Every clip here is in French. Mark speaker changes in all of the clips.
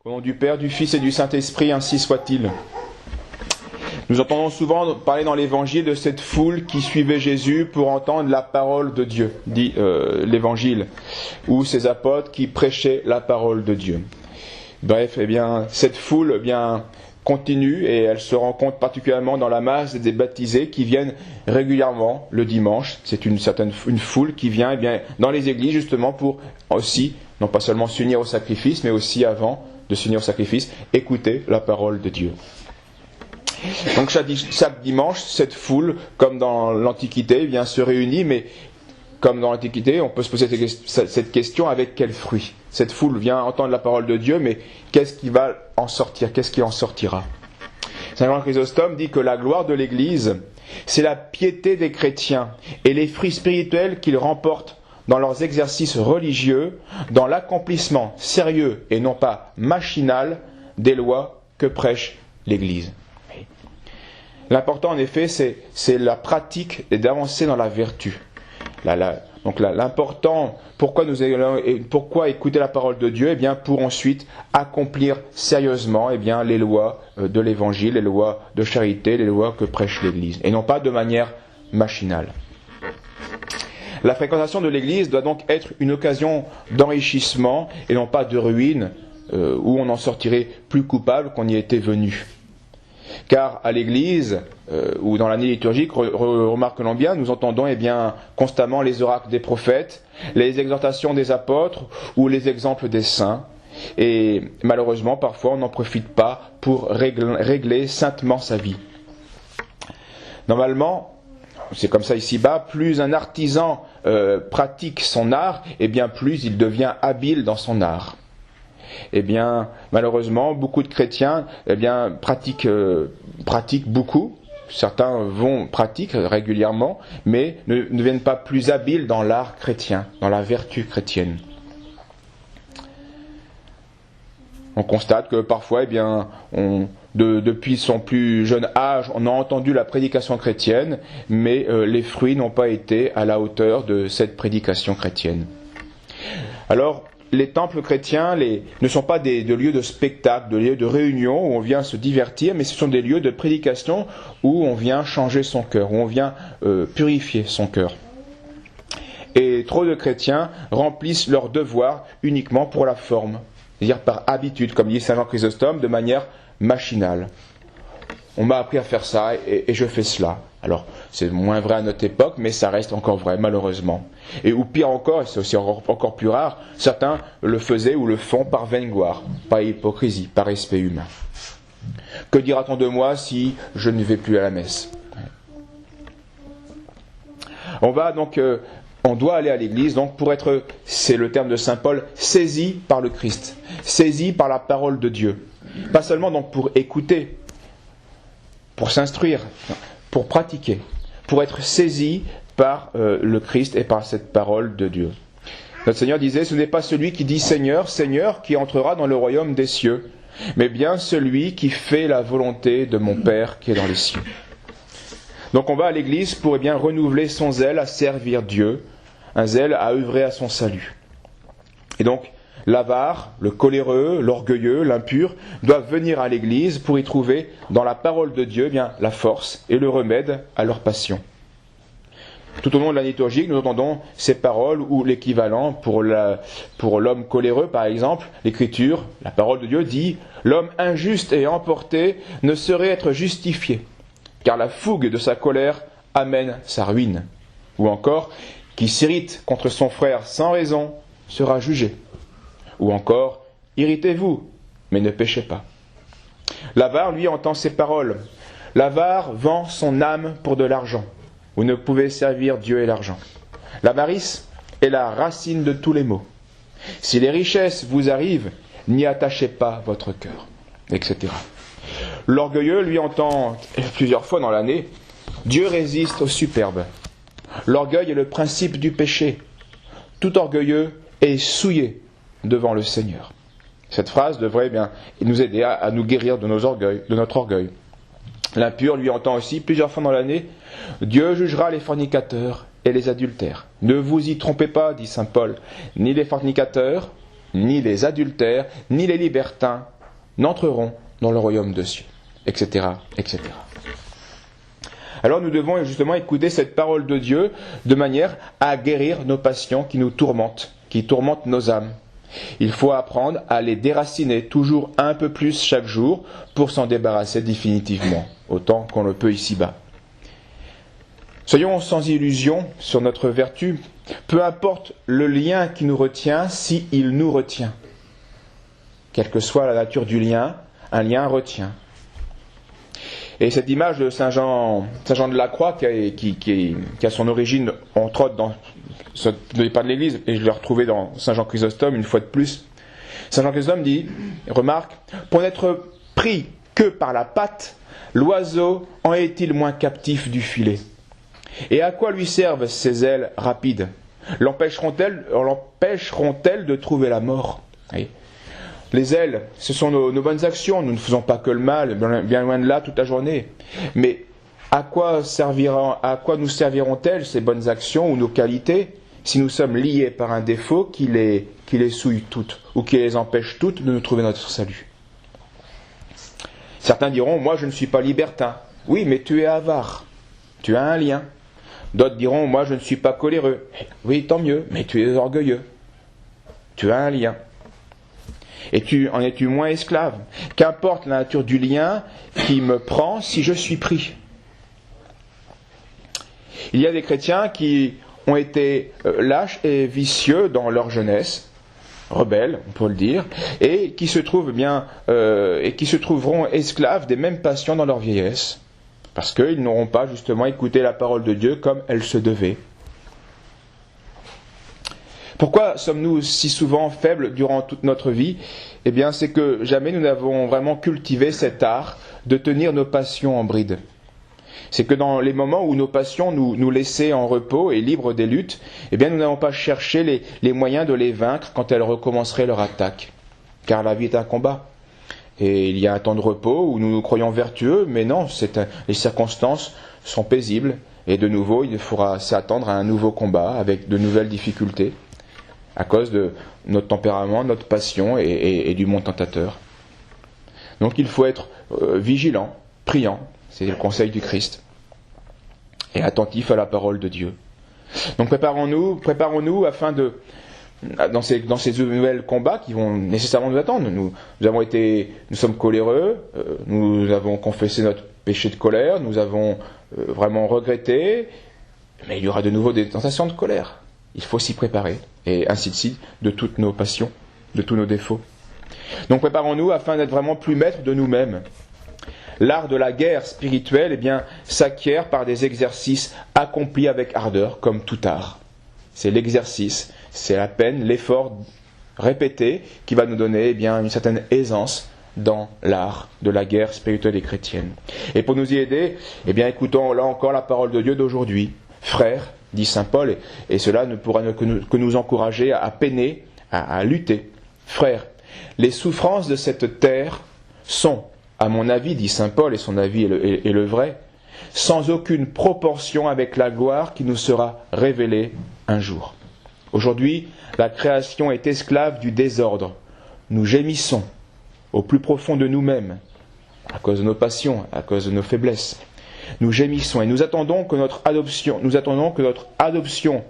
Speaker 1: Au nom du Père, du Fils et du Saint-Esprit, ainsi soit-il. Nous entendons souvent parler dans l'Évangile de cette foule qui suivait Jésus pour entendre la parole de Dieu, dit l'Évangile, ou ces apôtres qui prêchaient la parole de Dieu. Bref, cette foule continue et elle se rencontre particulièrement dans la masse des baptisés qui viennent régulièrement le dimanche. C'est une foule qui vient dans les églises justement pour aussi, non pas seulement s'unir au sacrifice, mais aussi avant de s'unir au sacrifice, écouter la parole de Dieu. Donc chaque dimanche, cette foule, comme dans l'Antiquité, se réunit, mais comme dans l'Antiquité, on peut se poser cette question: avec quel fruit? Cette foule vient entendre la parole de Dieu, mais qu'est-ce qui va en sortir? Qu'est-ce qui en sortira? Saint Jean Chrysostome dit que la gloire de l'Église, c'est la piété des chrétiens et les fruits spirituels qu'ils remportent dans leurs exercices religieux, dans l'accomplissement sérieux et non pas machinal des lois que prêche l'Église. L'important en effet, c'est la pratique et d'avancer dans la vertu. Donc l'important, pourquoi écouter la parole de Dieu? Pour ensuite accomplir sérieusement les lois de l'Évangile, les lois de charité, les lois que prêche l'Église, et non pas de manière machinale. La fréquentation de l'Église doit donc être une occasion d'enrichissement et non pas de ruine, où on en sortirait plus coupable qu'on y était venu. Car à l'Église, ou dans l'année liturgique, remarquons bien, nous entendons constamment les oracles des prophètes, les exhortations des apôtres ou les exemples des saints. Et malheureusement, parfois, on n'en profite pas pour régler saintement sa vie. Normalement, c'est comme ça ici-bas, plus un artisan pratique son art, plus il devient habile dans son art. Malheureusement, beaucoup de chrétiens pratiquent beaucoup. Certains pratiquent régulièrement, mais ne deviennent pas plus habiles dans l'art chrétien, dans la vertu chrétienne. On constate que parfois, depuis son plus jeune âge, on a entendu la prédication chrétienne, mais les fruits n'ont pas été à la hauteur de cette prédication chrétienne. Alors, les temples chrétiens ne sont pas des lieux de spectacle, de lieux de réunion où on vient se divertir, mais ce sont des lieux de prédication où on vient changer son cœur, où on vient purifier son cœur. Et trop de chrétiens remplissent leur devoir uniquement pour la forme, c'est-à-dire par habitude, comme dit Saint Jean Chrysostome, de manière machinale. On m'a appris à faire ça et je fais cela. Alors, c'est moins vrai à notre époque, mais ça reste encore vrai, malheureusement. Ou pire encore, et c'est aussi encore plus rare, certains le faisaient ou le font par vaine gloire, par hypocrisie, par respect humain. Que dira-t-on de moi si je ne vais plus à la messe? On doit aller à l'église pour être, c'est le terme de saint Paul, saisi par le Christ, saisi par la parole de Dieu. Pas seulement pour écouter, pour s'instruire, pour pratiquer, pour être saisi par le Christ et par cette parole de Dieu. Notre Seigneur disait: ce n'est pas celui qui dit Seigneur, Seigneur qui entrera dans le royaume des cieux, mais bien celui qui fait la volonté de mon Père qui est dans les cieux. Donc on va à l'église pour renouveler son zèle à servir Dieu, un zèle à œuvrer à son salut. Et donc l'avare, le coléreux, l'orgueilleux, l'impur doivent venir à l'église pour y trouver dans la parole de Dieu la force et le remède à leur passion. Tout au long de la liturgie, nous entendons ces paroles ou l'équivalent pour l'homme coléreux, par exemple. L'Écriture, la parole de Dieu dit: l'homme injuste et emporté ne saurait être justifié, car la fougue de sa colère amène sa ruine. Ou encore, qui s'irrite contre son frère sans raison sera jugé. Ou encore, irritez-vous, mais ne péchez pas. L'avare, lui, entend ces paroles. L'avare vend son âme pour de l'argent. Vous ne pouvez servir Dieu et l'argent. L'avarice est la racine de tous les maux. Si les richesses vous arrivent, n'y attachez pas votre cœur, etc. L'orgueilleux, lui, entend plusieurs fois dans l'année: Dieu résiste aux superbes. L'orgueil est le principe du péché. Tout orgueilleux est souillé devant le Seigneur. Cette phrase devrait nous aider à nous guérir de notre orgueil. L'impur, lui, entend aussi plusieurs fois dans l'année: Dieu jugera les fornicateurs et les adultères. Ne vous y trompez pas, dit saint Paul, ni les fornicateurs, ni les adultères, ni les libertins n'entreront dans le royaume de Dieu, etc., etc. Alors nous devons justement écouter cette parole de Dieu de manière à guérir nos passions qui nous tourmentent, qui tourmentent nos âmes. Il faut apprendre à les déraciner toujours un peu plus chaque jour pour s'en débarrasser définitivement, autant qu'on le peut ici-bas. Soyons sans illusion sur notre vertu, peu importe le lien qui nous retient, si il nous retient. Quelle que soit la nature du lien, un lien retient. Et cette image de Saint Jean de la Croix, qui a son origine, entre autres, dans le pas de l'Église, et je l'ai retrouvé dans Saint Jean Chrysostome une fois de plus. Saint Jean Chrysostome dit, remarque, pour n'être pris que par la patte, l'oiseau en est-il moins captif du filet? Et à quoi lui servent ces ailes rapides? L'empêcheront-elles de trouver la mort? Oui. Les ailes, ce sont nos bonnes actions. Nous ne faisons pas que le mal, bien loin de là, toute la journée. Mais à quoi nous serviront-elles, ces bonnes actions ou nos qualités, si nous sommes liés par un défaut qui les souille toutes, ou qui les empêche toutes de nous trouver notre salut? Certains diront, moi je ne suis pas libertin. Oui, mais tu es avare. Tu as un lien. D'autres diront, moi je ne suis pas coléreux. Oui, tant mieux, mais tu es orgueilleux. Tu as un lien. Et en es-tu moins esclave? Qu'importe la nature du lien qui me prend si je suis pris. Il y a des chrétiens qui ont été lâches et vicieux dans leur jeunesse, rebelles, on peut le dire, et qui se trouveront esclaves des mêmes passions dans leur vieillesse, parce qu'ils n'auront pas justement écouté la parole de Dieu comme elle se devait. Pourquoi sommes-nous si souvent faibles durant toute notre vie? Eh bien, c'est que jamais nous n'avons vraiment cultivé cet art de tenir nos passions en bride. C'est que dans les moments où nos passions nous laissaient en repos et libres des luttes, eh bien, nous n'avons pas cherché les moyens de les vaincre quand elles recommenceraient leur attaque. Car la vie est un combat. Et il y a un temps de repos où nous nous croyons vertueux, mais non, les circonstances sont paisibles. Et de nouveau, il faudra s'attendre à un nouveau combat avec de nouvelles difficultés, à cause de notre tempérament, notre passion et du monde tentateur. Donc il faut être vigilant, priant, c'est le conseil du Christ, et attentif à la parole de Dieu. Donc préparons-nous afin dans ces nouvelles combats qui vont nécessairement nous attendre. Nous sommes coléreux, nous avons confessé notre péché de colère, nous avons vraiment regretté, mais il y aura de nouveau des tentations de colère. Il faut s'y préparer, et ainsi de suite, de toutes nos passions, de tous nos défauts. Donc préparons-nous afin d'être vraiment plus maîtres de nous-mêmes. L'art de la guerre spirituelle, eh bien, s'acquiert par des exercices accomplis avec ardeur, comme tout art. C'est l'exercice, c'est la peine, l'effort répété qui va nous donner, eh bien, une certaine aisance dans l'art de la guerre spirituelle et chrétienne. Et pour nous y aider, eh bien, écoutons là encore la parole de Dieu d'aujourd'hui. Frères, dit saint Paul, et cela ne pourra que nous encourager à peiner, à lutter. Frères, les souffrances de cette terre sont, à mon avis, dit saint Paul, et son avis est le vrai, sans aucune proportion avec la gloire qui nous sera révélée un jour. Aujourd'hui, la création est esclave du désordre. Nous gémissons au plus profond de nous-mêmes, à cause de nos passions, à cause de nos faiblesses. Nous gémissons et nous attendons que notre adoption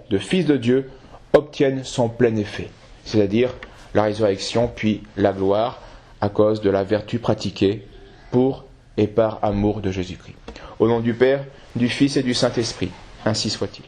Speaker 1: de fils de Dieu obtienne son plein effet, c'est-à-dire la résurrection puis la gloire à cause de la vertu pratiquée pour et par amour de Jésus-Christ. Au nom du Père, du Fils et du Saint-Esprit, ainsi soit-il.